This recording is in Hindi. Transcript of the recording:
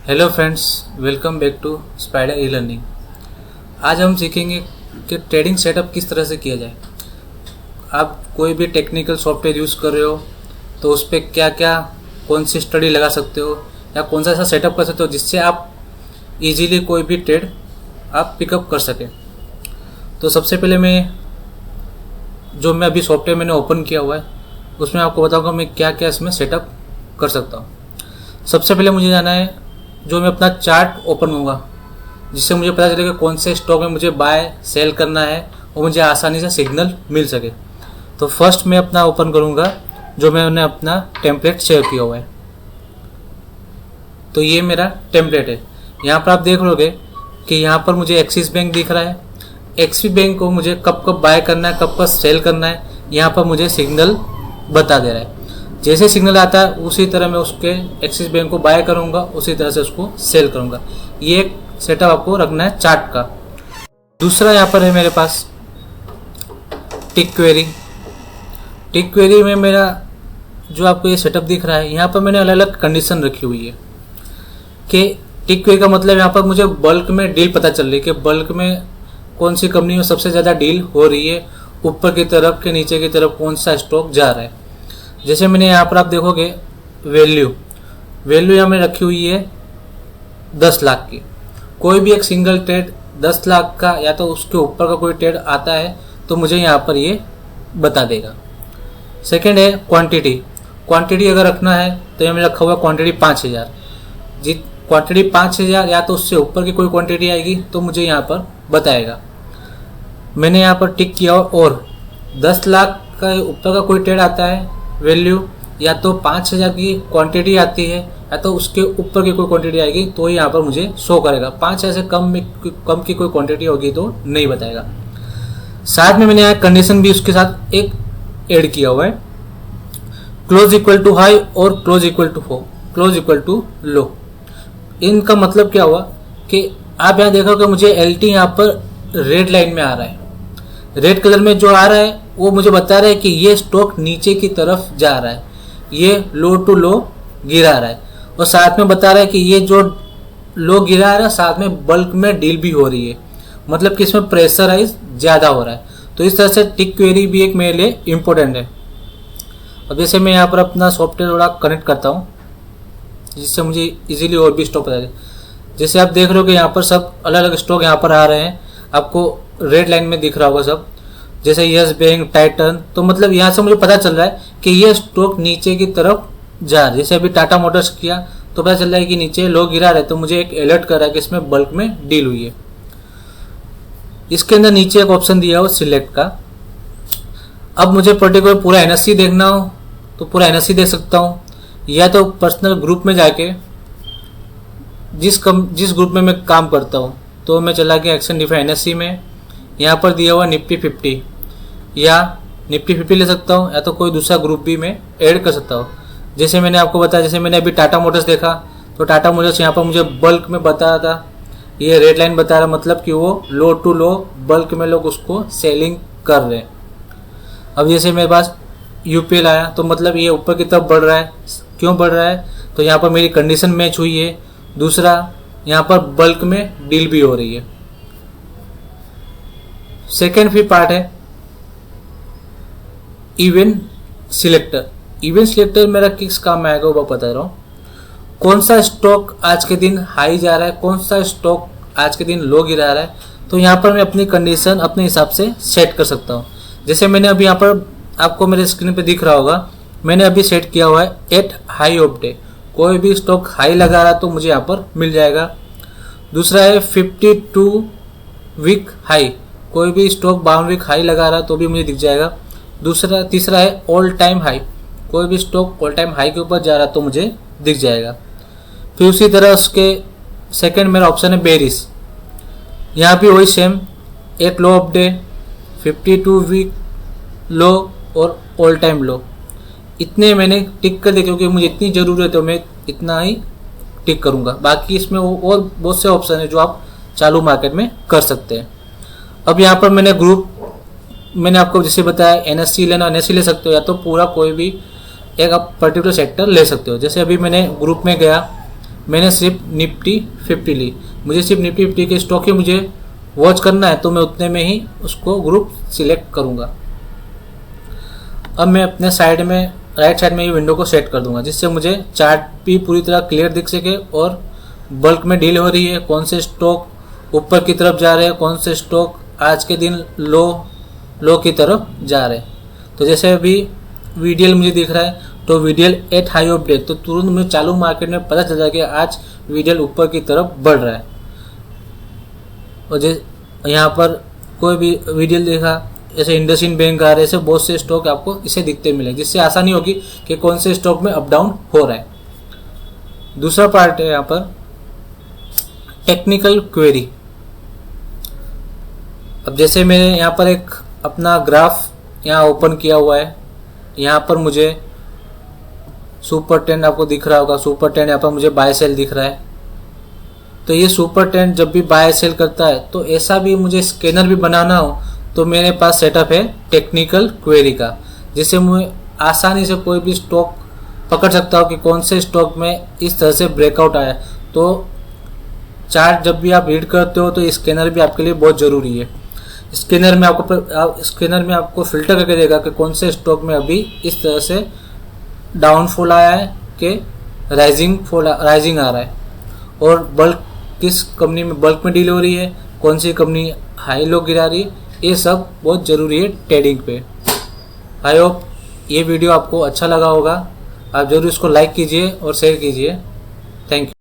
Hello friends, welcome back to spider e learning. आज हम सीखेंगे कि ट्रेडिंग सेटअप किस तरह से किया जाए। आप कोई भी टेक्निकल सॉफ्टवेयर यूज़ कर रहे हो तो उस पर क्या क्या कौन सी स्टडी लगा सकते हो या कौन सा ऐसा सेटअप कर सकते हो जिससे आप इजीली कोई भी ट्रेड आप पिकअप कर सकें। तो सबसे पहले मैं अभी सॉफ्टवेयर मैंने ओपन किया हुआ है उसमें आपको बताऊंगा मैं क्या क्या इसमें सेटअप कर सकता हूँ। सबसे पहले मुझे जाना है, जो मैं अपना चार्ट ओपन करूँगा जिससे मुझे पता चलेगा कौन से स्टॉक में मुझे बाय सेल करना है और मुझे आसानी से सिग्नल मिल सके। तो फर्स्ट मैं अपना ओपन करूँगा जो मैंने अपना टेम्पलेट सेव किया हुआ है। तो ये मेरा टेम्पलेट है। यहाँ पर आप देख लोगे कि यहाँ पर मुझे एक्सिस बैंक दिख रहा है। एक्सिस बैंक को मुझे कब कब बाय करना है, कब कब सेल करना है, यहाँ पर मुझे सिग्नल बता दे रहा है। जैसे सिग्नल आता है उसी तरह मैं उसके एक्सिस बैंक को बाय करूंगा, उसी तरह से उसको सेल करूंगा। ये एक सेटअप आपको रखना है चार्ट का। दूसरा यहाँ पर है मेरे पास टिक क्वेरी। टिक क्वेरी में मेरा जो आपको ये सेटअप दिख रहा है, यहाँ पर मैंने अलग अलग कंडीशन रखी हुई है कि टिक क्वेरी का मतलब यहाँ पर मुझे बल्क में डील पता चल रही है कि बल्क में कौन सी कंपनी में सबसे ज़्यादा डील हो रही है, ऊपर की तरफ के नीचे की तरफ कौन सा स्टॉक जा रहा है। जैसे मैंने यहाँ पर आप देखोगे वैल्यू यहाँ में रखी हुई है 10 लाख की। कोई भी एक सिंगल ट्रेड 10 लाख का या तो उसके ऊपर का कोई ट्रेड आता है तो मुझे यहाँ पर ये बता देगा। सेकंड है क्वांटिटी अगर रखना है तो यहाँ में रखा हुआ क्वांटिटी 5000। क्वांटिटी 5000 या तो उससे ऊपर की कोई क्वांटिटी आएगी तो मुझे यहाँ पर बताएगा। मैंने यहाँ पर टिक किया और 10 लाख का ऊपर का कोई ट्रेड आता है वैल्यू या तो 5000 की क्वांटिटी आती है या तो उसके ऊपर की कोई क्वांटिटी आएगी तो यहाँ पर मुझे शो करेगा। 5000 से कम की कोई क्वांटिटी होगी तो नहीं बताएगा। साथ में मैंने यहाँ कंडीशन भी उसके साथ एक ऐड किया हुआ है, क्लोज इक्वल टू हाई और क्लोज इक्वल टू लो। इनका मतलब क्या हुआ कि आप यहाँ देखोगे मुझे एलटी यहाँ पर रेड लाइन में आ रहा है। रेड कलर में जो आ रहा है वो मुझे बता रहा है कि ये स्टॉक नीचे की तरफ जा रहा है, ये लो टू लो गिरा रहा है और साथ में बता रहा है कि ये जो लो गिरा रहा है साथ में बल्क में डील भी हो रही है, मतलब कि इसमें प्रेशराइज ज़्यादा हो रहा है। तो इस तरह से टिक क्वेरी भी एक मेरे लिए इम्पोर्टेंट है। अब जैसे मैं यहाँ पर अपना सॉफ्टवेयर थोड़ा कनेक्ट करता हूँ जिससे मुझे इजीली और भी स्टॉक बता दे। जैसे आप देख रहे हो कि यहाँ पर सब अलग अलग स्टॉक यहाँ पर आ रहे हैं, आपको रेड लाइन में दिख रहा होगा सब, जैसे यस बैंक, टाइटन। तो मतलब यहाँ से मुझे पता चल रहा है कि ये स्टॉक नीचे की तरफ जा रहा है। जैसे अभी टाटा मोटर्स किया तो पता चल रहा है कि नीचे लो गिरा रहा है तो मुझे एक अलर्ट कर रहा है कि इसमें बल्क में डील हुई है। इसके अंदर नीचे एक ऑप्शन दिया हो सिलेक्ट का। अब मुझे पर्टिकुलर पूरा एनएससी देखना हो तो पूरा एनएससी देख सकता हूँ, या तो पर्सनल ग्रुप में जाके जिस ग्रुप में मैं काम करता हूँ तो मैं चला गया एक्शन डिफाइन एनएससी में। यहाँ पर दिया हुआ निफ्टी 50 या निफ्टी 50 ले सकता हूँ या तो कोई दूसरा ग्रुप भी मैं ऐड कर सकता हूँ। जैसे मैंने आपको बताया, जैसे मैंने अभी टाटा मोटर्स देखा तो टाटा मोटर्स यहाँ पर मुझे बल्क में बता रहा था, ये रेड लाइन बता रहा, मतलब कि वो लो टू लो बल्क में लोग उसको सेलिंग कर रहे हैं। अब जैसे मेरे पास यूपीएल आया तो मतलब ये ऊपर की तरफ बढ़ रहा है। क्यों बढ़ रहा है? तो यहाँ पर मेरी कंडीशन मैच हुई है। दूसरा, यहाँ पर बल्क में डील भी हो रही है। सेकेंड फिर पार्ट है इवेंट सिलेक्टर मेरा किस काम में आएगा वो बता रहा हूँ। कौन सा स्टॉक आज के दिन हाई जा रहा है, कौन सा स्टॉक आज के दिन लो गिरा रहा है, तो यहाँ पर मैं अपनी कंडीशन अपने हिसाब से सेट कर सकता हूँ। जैसे मैंने अभी यहाँ पर आपको मेरे स्क्रीन पे दिख रहा होगा, मैंने अभी सेट किया हुआ है एट हाई ऑफ डे। कोई भी स्टॉक हाई लगा रहा तो मुझे यहाँ पर मिल जाएगा। दूसरा है 52 वीक हाई, कोई भी स्टॉक 52 वीक हाई लगा रहा तो भी मुझे दिख जाएगा। तीसरा है ऑल टाइम हाई, कोई भी स्टॉक ऑल टाइम हाई के ऊपर जा रहा तो मुझे दिख जाएगा। फिर उसी तरह उसके सेकंड मेरा ऑप्शन है बेरिस। यहाँ भी वही same, at low of day, 52 week low और ऑल टाइम लो। इतने मैंने टिक कर दिए क्योंकि मुझे इतनी ज़रूरत है, मैं इतना ही टिक करूँगा। बाकी इसमें और बहुत से ऑप्शन है जो आप चालू मार्केट में कर सकते हैं। अब यहाँ पर मैंने आपको जैसे बताया एनएससी लेना, एनएससी ले सकते हो या तो पूरा कोई भी एक आप पर्टिकुलर सेक्टर ले सकते हो। जैसे अभी मैंने ग्रुप में गया, मैंने सिर्फ निफ्टी 50 ली, मुझे सिर्फ निफ्टी 50 के स्टॉक ही मुझे वॉच करना है, तो मैं उतने में ही उसको ग्रुप सिलेक्ट करूँगा। अब मैं अपने साइड में राइट साइड में ये विंडो को सेट कर दूंगा, जिससे मुझे चार्ट भी पूरी तरह क्लियर दिख सके और बल्क में डील हो रही है, कौन से स्टॉक ऊपर की तरफ जा रहे हैं, कौन से स्टॉक आज के दिन लो की तरफ जा रहे हैं। तो जैसे अभी वीडीएल मुझे दिख रहा है, तो VDL at high of day, तो तुरंत मुझे चालू मार्केट में पता चल जाए कि आज वीडीएल ऊपर की तरफ बढ़ रहा है। और जैसे यहाँ पर कोई भी वीडीएल देखा, जैसे इंडसइंड बैंक आ रहे, ऐसे बहुत से स्टॉक आपको इसे दिखते मिले, जिससे आसानी होगी कि कौन से स्टॉक में अप डाउन हो रहा है। दूसरा पार्ट है यहाँ पर टेक्निकल क्वेरी। अब जैसे मैंने यहाँ पर एक अपना ग्राफ यहाँ ओपन किया हुआ है, यहाँ पर मुझे सुपर ट्रेंड आपको दिख रहा होगा, सुपर ट्रेंड यहाँ पर मुझे बाय सेल दिख रहा है। तो ये सुपर ट्रेंड जब भी बाय सेल करता है, तो ऐसा भी मुझे स्कैनर भी बनाना हो, तो मेरे पास सेटअप है टेक्निकल क्वेरी का, जिससे मैं आसानी से कोई भी स्टॉक पकड़ सकता हूँ कि कौन से स्टॉक में इस तरह से ब्रेकआउट आया। तो चार्ट जब भी आप रीड करते हो, तो स्कैनर भी आपके लिए बहुत ज़रूरी है। स्कैनर में आपको फिल्टर करके देगा कि कौन से स्टॉक में अभी इस तरह से डाउनफॉल आया है कि राइजिंग आ रहा है, और बल्क किस कंपनी में बल्क में डील हो रही है, कौन सी कंपनी हाई लो गिरा रही है, ये सब बहुत ज़रूरी है ट्रेडिंग पे। आई होप ये वीडियो आपको अच्छा लगा होगा। आप ज़रूर इसको लाइक कीजिए और शेयर कीजिए। Thank you.